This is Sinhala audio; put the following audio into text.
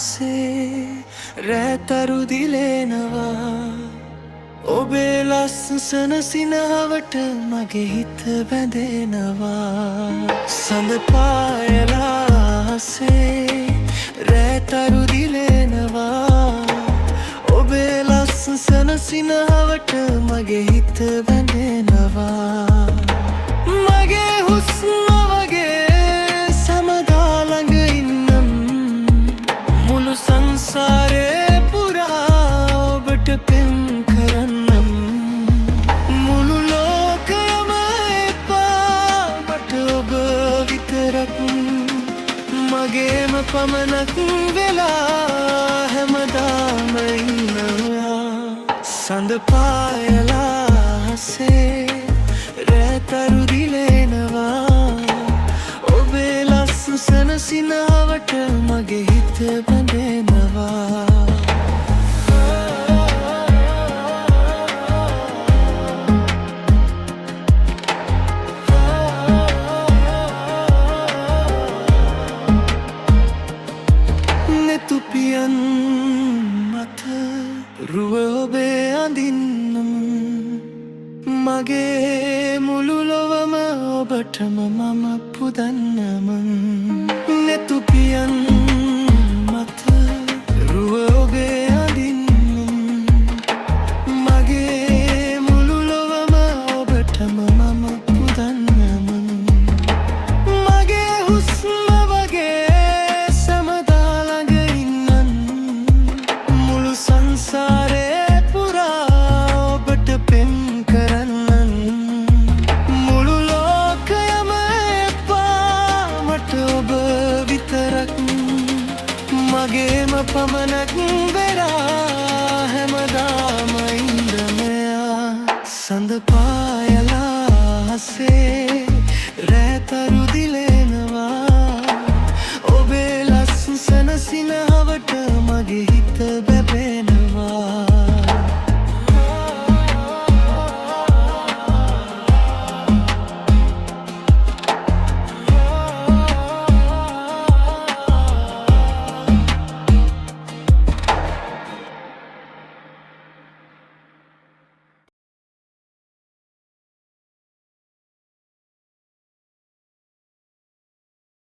ආසේ රැතරු දිලෙනවා ඔබේ ලස්සන සිනහවට මගේ හිත බැඳෙනවා සඳ පායලාසේ රැතරු දිලෙනවා ඔබේ ලස්සන සිනහවට මගේ හිත බැඳෙනවා මගේ හුස්ම වගේ සමදා ළඟ ඉන්නම් මුළු සංසාරේ පුරා ඔබට පෙම් කරන්නම් මුළු ලෝකයම එපා මට ඔබ විතරක් මගේම පමණක් වෙලා හැමදාම ඉන්නවා සඳ පායලාසේ රැතරු දිලෙනවා ඔබේ ලස්සන සිනහවට මගේ හිත බැඳෙනවා නෙතුපියන් මත රුව ඔබේ අඳින්නම් මගේ මුළු ලොවම ඔබටම මම පුදන්නම නෙතුපියන් මත රුව ඔබේ